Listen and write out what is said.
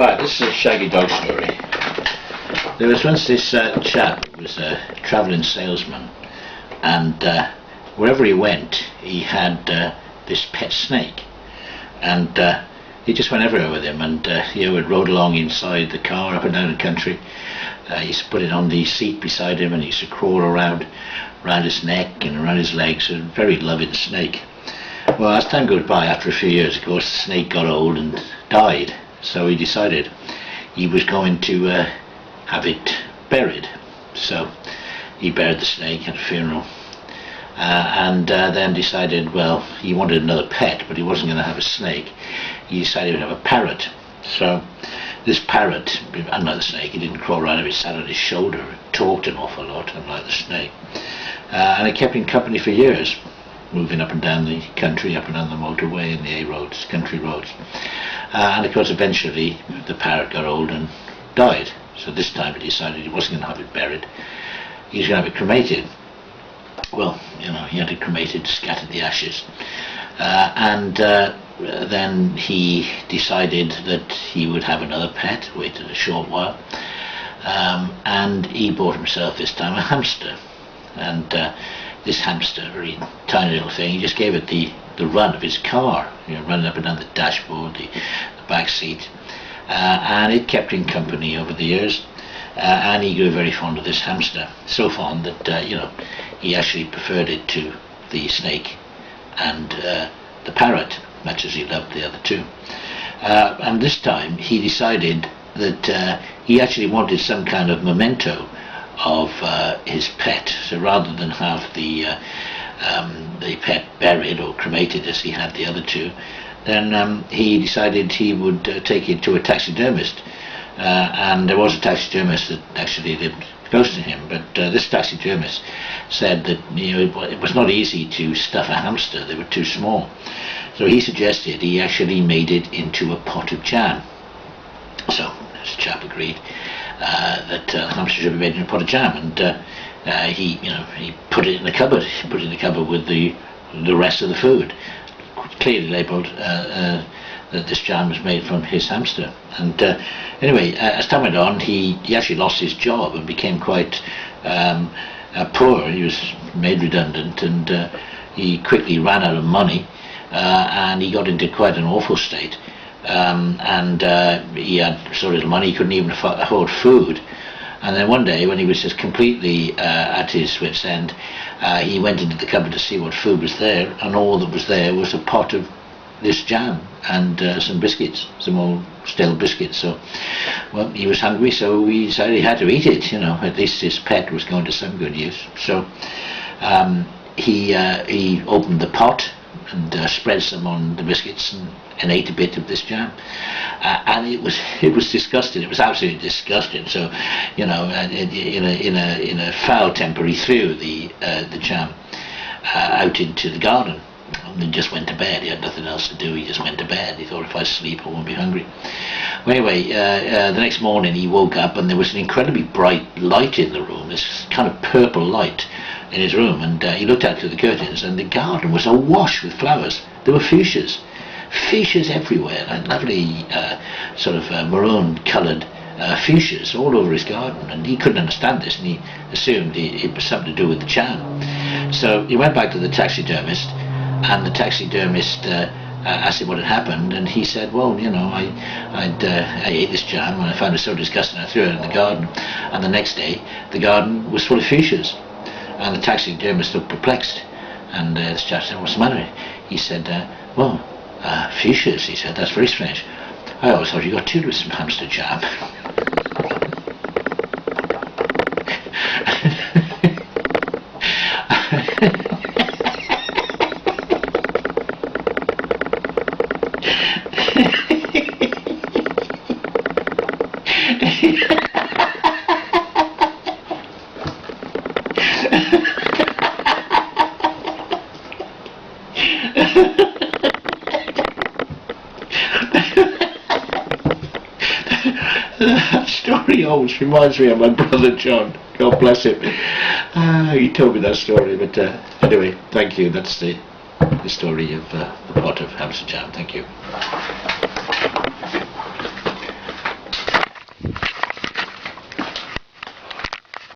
Right, this is a shaggy dog story. There was once this chap who was a travelling salesman, and wherever he went he had this pet snake, and he just went everywhere with him, and he would rode along inside the car up and down the country. He used to put it on the seat beside him, and he used to crawl around his neck and around his legs. A very loving snake. Well, as time goes by, after a few years, of course, the snake got old and died. So he decided he was going to have it buried. So he buried the snake at a funeral, and then decided, well, he wanted another pet, but he wasn't going to have a snake. He decided he would have a parrot. So this parrot, unlike the snake, he didn't crawl around him, he sat on his shoulder, talked an awful lot, unlike the snake. And it kept him company for years, moving up and down the country, up and down the motorway and the A roads, country roads. And of course eventually the parrot got old and died. So this time he decided he wasn't going to have it buried, he was going to have it cremated. Well, you know, he had it cremated, scattered the ashes, and then he decided that he would have another pet, waited a short while, and he bought himself this time a hamster. And this hamster, a very tiny little thing, he just gave it the run of his car, you know, running up and down the dashboard, the back seat, and it kept him company over the years, and he grew very fond of this hamster, so fond that you know, he actually preferred it to the snake and the parrot, much as he loved the other two. And this time he decided that he actually wanted some kind of memento of his pet. So rather than have the pet buried or cremated as he had the other two, then he decided he would take it to a taxidermist. And there was a taxidermist that actually lived close to him, but this taxidermist said that, you know, it was not easy to stuff a hamster, they were too small. So he suggested he actually made it into a pot of jam. So this chap agreed that hamster should be made in a pot of jam, and he put it in the cupboard. He put it in the cupboard with the rest of the food, clearly labelled that this jam was made from his hamster. And anyway, as time went on, he actually lost his job and became quite poor. He was made redundant, and he quickly ran out of money, and he got into quite an awful state. And he had so little money he couldn't even afford food. And then one day, when he was just completely at his wit's end, he went into the cupboard to see what food was there, and all that was there was a pot of this jam and some biscuits, some old stale biscuits. So, well, he was hungry, so he decided he had to eat it. You know, at least his pet was going to some good use. So he opened the pot and spread some on the biscuits and ate a bit of this jam, and it was disgusting. It was absolutely disgusting. So, you know, in a foul temper, he threw the jam out into the garden and then just went to bed. He had nothing else to do. He just went to bed. He thought, if I sleep, I won't be hungry. Well, anyway, the next morning he woke up and there was an incredibly bright light in the room. This kind of purple light in his room, and he looked out through the curtains, and the garden was awash with flowers. There were fuchsias everywhere, like lovely sort of maroon coloured fuchsias all over his garden, and he couldn't understand this, and he assumed it was something to do with the jam. So he went back to the taxidermist, and the taxidermist asked him what had happened, and he said, well, you know, I ate this jam and I found it so disgusting I threw it in the garden, and the next day the garden was full of fuchsias. And the taxidermist looked perplexed, and this chap said, what's the matter? He said, well, fuchsias, he said, that's very strange. I always thought you got chilled with some hamster jam. That story always reminds me of my brother John. God bless him. He told me that story, but anyway, thank you. That's the story of the pot of hamster jam. Thank you.